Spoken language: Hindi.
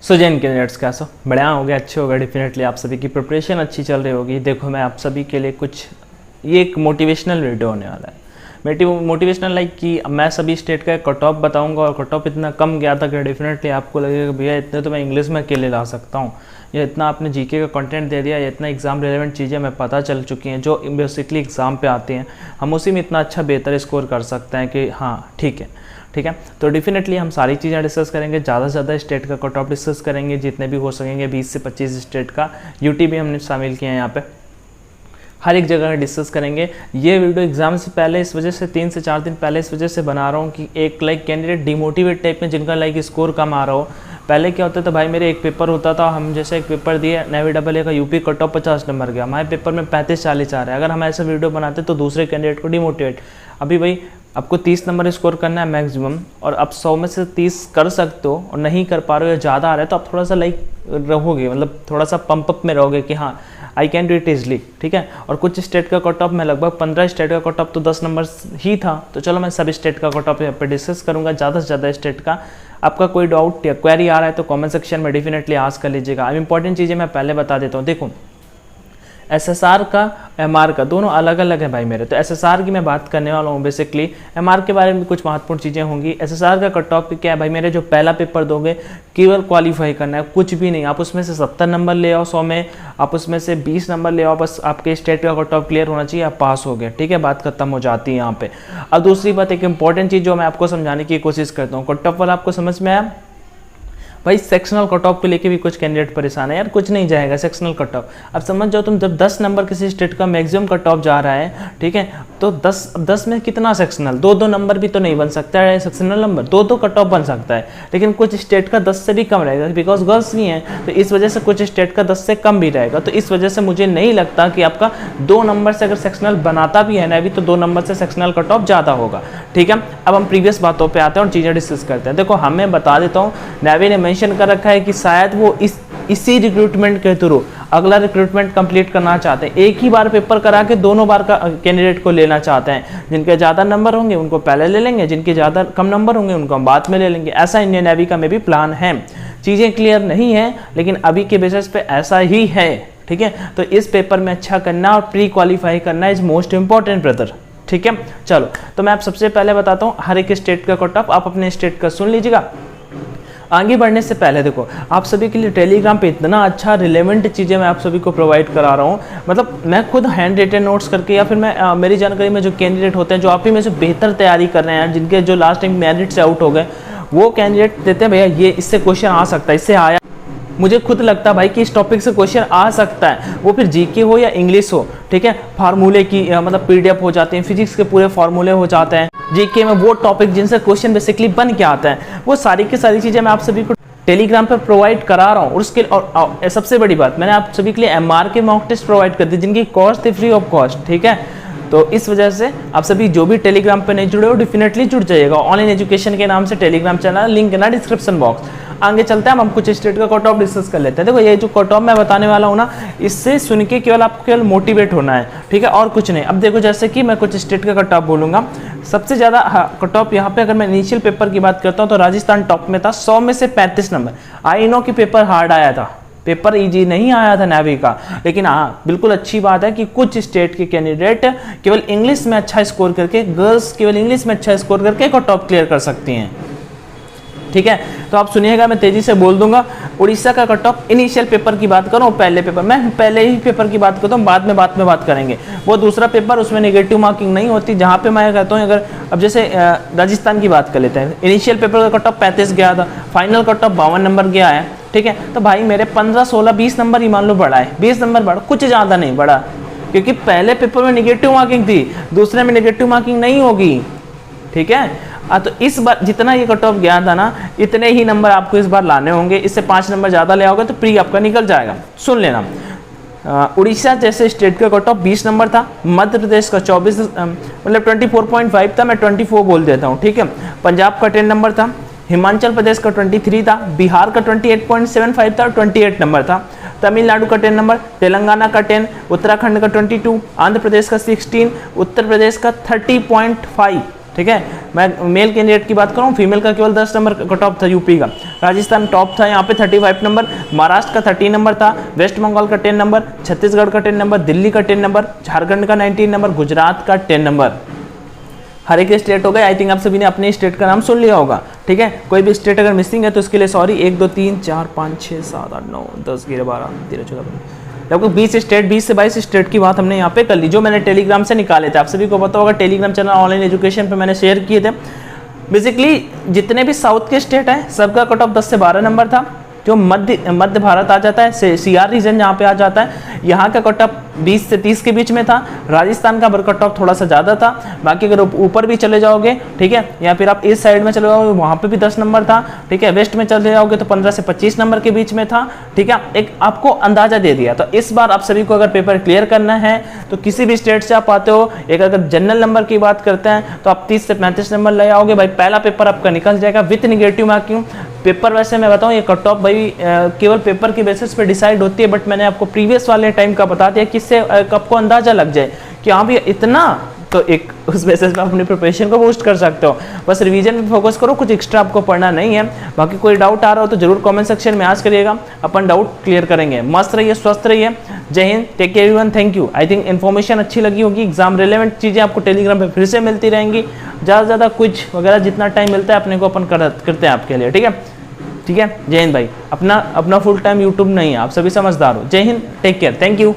जैन कैंडिडेट्स कैसे हो? बढ़िया हो गया, अच्छे हो गए। डेफिनेटली आप सभी की प्रिपरेशन अच्छी चल रही होगी। देखो मैं आप सभी के लिए ये एक मोटिवेशनल वीडियो होने वाला है। मोटिवेशनल लाइक कि मैं सभी स्टेट का कट ऑफ बताऊंगा और कट ऑफ इतना कम गया था कि डेफिनेटली आपको लगेगा भैया इतने तो मैं इंग्लिश में अकेले ला सकता हूँ, या इतना आपने जीके का कंटेंट दे दिया, या इतना एग्जाम रिलेवेंट चीज़ें मैं पता चल चुकी हैं जो बेसिकली एग्जाम पे आती हैं, हम उसी में इतना अच्छा बेहतर स्कोर कर सकते हैं कि हाँ ठीक है। तो डेफिनेटली हम सारी चीज़ें डिस्कस करेंगे, ज़्यादा से ज़्यादा स्टेट का कट ऑफ डिस्कस करेंगे जितने भी हो सकेंगे। 20 से 25 स्टेट का यूटी भी हमने शामिल किया है यहाँ पे, हर एक जगह डिस्कस करेंगे। ये वीडियो एग्जाम से पहले इस वजह से 3 से 4 दिन पहले इस वजह से बना रहा हूँ कि एक लाइक कैंडिडेट डिमोटिवेट टाइप में जिनका लाइक स्कोर कम आ रहा हो। पहले क्या होता था भाई, मेरे एक पेपर होता था, हम जैसे एक पेपर दिए नेवी AA का, यूपी कट ऑफ 50 नंबर गया, हमारे पेपर में 35-40 आ रहा है। अगर हम ऐसा वीडियो बनाते तो दूसरे कैंडिडेट को डिमोटिवेट। अभी भाई आपको 30 नंबर स्कोर करना है मैक्सिमम, और आप 100 में से 30 कर सकते हो और नहीं कर पा रहे हो या ज़्यादा आ रहा है तो आप थोड़ा सा लाइक रहोगे, मतलब थोड़ा सा पंप अप में रहोगे कि हाँ I can do it easily, ठीक है। और कुछ स्टेट का कट ऑफ में लगभग 15 स्टेट का कट ऑफ तो 10 नंबर ही था, तो चलो मैं सभी स्टेट का कट ऑफ यहाँ पे डिस्कस करूँगा, ज़्यादा से ज़्यादा स्टेट का। आपका कोई डाउट या क्वेरी आ रहा है तो कमेंट सेक्शन में डेफिनेटली आस्क कर लीजिएगा। अब इंपॉर्टेंट चीज़ें मैं पहले बता देता हूँ। देखो SSR का MR का दोनों अलग अलग है भाई मेरे, तो SSR की मैं बात करने वाला हूँ बेसिकली। MR के बारे में कुछ महत्वपूर्ण चीज़ें होंगी। SSR का कट ऑफ क्या है भाई मेरे, जो पहला पेपर दोगे केवल क्वालिफाई करना है, कुछ भी नहीं। आप उसमें से 70 नंबर ले आओ 100 में, आप उसमें से 20 नंबर ले आओ, बस आपके स्टेट का कट ऑफ क्लियर होना चाहिए, आप पास हो गए, ठीक है, बात खत्म हो जाती है यहाँ पे। अब दूसरी बात, एक इंपॉर्टेंट चीज़ जो मैं आपको समझाने की कोशिश करता हूँ, कट ऑफ वाला आपको समझ में आया भाई। सेक्शनल कट ऑफ को लेके भी कुछ कैंडिडेट परेशान है, यार कुछ नहीं जाएगा सेक्शनल कट ऑफ। अब समझ जाओ तुम, जब 10 नंबर किसी स्टेट का मैक्सिमम कट ऑफ जा रहा है, ठीक है, तो 10 में कितना सेक्शनल, 2 नंबर भी तो नहीं बन सकता है सेक्शनल नंबर, 2 कट ऑफ बन सकता है, लेकिन कुछ स्टेट का 10 से भी कम रहेगा बिकॉज गर्ल्स नहीं है, तो इस वजह से कुछ स्टेट का 10 से कम भी रहेगा। तो इस वजह से मुझे नहीं लगता कि आपका 2 नंबर से अगर सेक्शनल बनाता भी है ना अभी, तो 2 नंबर से सेक्शनल कट ऑफ ज़्यादा होगा, ठीक है। अब हम प्रीवियस बातों पर आते हैं और चीज़ें डिस्कस करते हैं। देखो हमें बता देता हूँ, नेवी ने मेंशन कर रखा है कि शायद वो इसी रिक्रूटमेंट के थ्रू अगला रिक्रूटमेंट कंप्लीट करना चाहते हैं, एक ही बार पेपर करा के दोनों बार का कैंडिडेट को लेना चाहते हैं। जिनके ज़्यादा नंबर होंगे उनको पहले ले लेंगे, जिनके ज़्यादा कम नंबर होंगे उनको हम बाद में ले लेंगे। ऐसा इंडियन नेवी का में भी प्लान है। चीज़ें क्लियर नहीं है लेकिन अभी के बेसिस पे ऐसा ही है, ठीक है। तो इस पेपर में अच्छा करना और प्री क्वालिफाई करना इज मोस्ट इंपॉर्टेंट ब्रदर, ठीक है। चलो तो मैं आप सबसे पहले बताता हूँ हर एक स्टेट का कट ऑफ, आप अपने स्टेट का सुन लीजिएगा। आगे बढ़ने से पहले देखो आप सभी के लिए टेलीग्राम पे इतना अच्छा रिलेवेंट चीज़ें मैं आप सभी को प्रोवाइड करा रहा हूँ, मतलब मैं खुद हैंड रिटन नोट्स करके, या फिर मैं मेरी जानकारी में जो कैंडिडेट होते हैं जो आप ही में से बेहतर तैयारी कर रहे हैं, जिनके जो लास्ट टाइम मेरिट से आउट हो गए, वो कैंडिडेट देते हैं भैया ये इससे क्वेश्चन आ सकता है, इससे आया, मुझे खुद लगता है भाई कि इस टॉपिक से क्वेश्चन आ सकता है, वो फिर जीके हो या इंग्लिश हो, ठीक है। फार्मूले की मतलब PDF हो जाते हैं, फिजिक्स के पूरे फार्मूले हो जाते हैं, जीके में वो टॉपिक जिनसे क्वेश्चन बेसिकली बन के आता है, वो सारी की सारी चीज़ें मैं आप सभी को टेलीग्राम पे प्रोवाइड करा रहा हूँ। और उसके और सबसे बड़ी बात, मैंने आप सभी के लिए MR के मॉक टेस्ट प्रोवाइड कर दी जिनकी कॉस्ट थी फ्री ऑफ कॉस्ट, ठीक है। तो इस वजह से आप सभी जो भी टेलीग्राम पे नहीं जुड़े हो डेफिनेटली जुड़ जाइएगा। ऑनलाइन एजुकेशन के नाम से टेलीग्राम चैनल, लिंक है ना डिस्क्रिप्शन बॉक्स। आगे चलते हैं, हम कुछ स्टेट का कट ऑफ डिस्कस कर लेते हैं। देखो ये जो कट ऑफ मैं बताने वाला हूँ ना, इससे सुन के केवल आपको केवल मोटिवेट होना है, ठीक है, और कुछ नहीं। अब देखो जैसे कि मैं कुछ स्टेट का कट ऑफ बोलूँगा, सबसे ज़्यादा कट ऑफ यहाँ पे अगर मैं इनिशियल पेपर की बात करता हूँ तो राजस्थान टॉप में था, 100 में से 35 नंबर। आई नो कि पेपर हार्ड आया था, पेपर इजी नहीं आया था नेवी का, लेकिन हाँ बिल्कुल अच्छी बात है कि कुछ स्टेट के कैंडिडेट केवल इंग्लिश में अच्छा स्कोर करके, गर्ल्स केवल इंग्लिश में अच्छा स्कोर करके कट ऑफ क्लियर कर सकती हैं, ठीक है। तो आप सुनिएगा, मैं तेजी से बोल दूंगा। उड़ीसा का कट ऑफ इनिशियल पेपर की बात करूं, पहले पेपर, मैं पहले ही पेपर की बात करता हूं, बाद में बात करेंगे। वो दूसरा पेपर, उसमें नेगेटिव मार्किंग नहीं होती, जहां पे मैं कहता हूं अगर अब जैसे राजस्थान की बात कर लेते हैं, इनिशियल पेपर का कट ऑफ 35 गया था, फाइनल कट ऑफ 52 नंबर गया है, ठीक है। तो भाई मेरे 15, 16, 20 नंबर ही मान लो बढ़ा है, 20 नंबर बढ़ा, कुछ ज़्यादा नहीं बढ़ा, क्योंकि पहले पेपर में नेगेटिव मार्किंग थी, दूसरे में नेगेटिव मार्किंग नहीं होगी, ठीक है। तो इस बार जितना ये कट ऑफ गया था ना, इतने ही नंबर आपको इस बार लाने होंगे, इससे 5 नंबर ज़्यादा ले आओगे तो प्री आपका निकल जाएगा। सुन लेना, उड़ीसा जैसे स्टेट का कट ऑफ 20 नंबर था, मध्य प्रदेश का 24 मतलब 24.5 था, मैं 24 बोल देता हूँ, ठीक है। पंजाब का 10 नंबर था, हिमाचल प्रदेश का 23 था, बिहार का 28.75 था, 28 नंबर था, तमिलनाडु का 10 नंबर, तेलंगाना का 10, उत्तराखंड का 22, आंध्र प्रदेश का 16, उत्तर प्रदेश का 30.5, ठीक है। मैं मेल कैंडिडेट की बात करूँ, फीमेल का केवल 10 नंबर कट ऑफ था यूपी का। राजस्थान टॉप था यहाँ पे 35 नंबर, महाराष्ट्र का 13 नंबर था, वेस्ट बंगाल का 10 नंबर, छत्तीसगढ़ का 10 नंबर, दिल्ली का 10 नंबर, झारखंड का 19 नंबर, गुजरात का 10 नंबर। हर एक स्टेट हो गए। आई थिंक आप सभी ने अपने स्टेट का नाम सुन लिया होगा, ठीक है। कोई भी स्टेट अगर मिसिंग है तो उसके लिए सॉरी। 1 2 3 4 5 6 7 8 9 10 11 12 13 14 लगभग 20 स्टेट, 20 से 22 स्टेट की बात हमने यहाँ पे कर ली, जो मैंने टेलीग्राम से निकाले थे। आप सभी को पता होगा टेलीग्राम चैनल ऑनलाइन एजुकेशन पे मैंने शेयर किए थे। बेसिकली जितने भी साउथ के स्टेट हैं सबका कट ऑफ 10 से 12 नंबर था। जो मध्य भारत आ जाता है, सीआर रीजन जहाँ पे आ जाता है, यहाँ का कट ऑफ 20 से 30 के बीच में था। राजस्थान का कट ऑफ थोड़ा सा ज़्यादा था। बाकी अगर ऊपर भी चले जाओगे, ठीक है, या फिर आप इस साइड में चले जाओगे वहाँ पे भी 10 नंबर था, ठीक है। वेस्ट में चले जाओगे तो 15 से 25 नंबर के बीच में था, ठीक है। एक आपको अंदाजा दे दिया। तो इस बार आप सभी को अगर पेपर क्लियर करना है तो किसी भी स्टेट से आप आते हो, एक अगर जनरल नंबर की बात करते हैं तो आप 30 से 35 नंबर ले आओगे भाई। पहला पेपर आपका निकल जाएगा विथ निगेटिव मार्किंग। पेपर वैसे मैं बताऊं ये कट ऑफ भाई केवल पेपर की बेसिस पे डिसाइड होती है, बट मैंने आपको प्रीवियस वाले टाइम का बता दिया किससे आपको अंदाजा लग जाए कि हाँ भी इतना, तो एक उस बेसिस पे अपनी प्रिपरेशन को बूस्ट कर सकते हो। बस रिवीजन पे फोकस करो, कुछ एक्स्ट्रा आपको पढ़ना नहीं है। बाकी कोई डाउट आ रहा हो तो जरूर कमेंट सेक्शन में आज करिएगा, अपन डाउट क्लियर करेंगे। मस्त रहिए, स्वस्थ रहिए, Jai Hind, take care everyone, thank you. I think information अच्छी लगी होगी। एग्जाम रिलेवेंट चीज़ें आपको टेलीग्राम पे फिर से मिलती रहेंगी। ज़्यादा से ज़्यादा कुछ वगैरह जितना टाइम मिलता है अपने को अपन करते हैं आपके लिए, ठीक है। ठीक है, जय हिंद भाई। अपना फुल टाइम यूट्यूब नहीं है, आप सभी समझदार हो। Jai Hind, take care, thank you.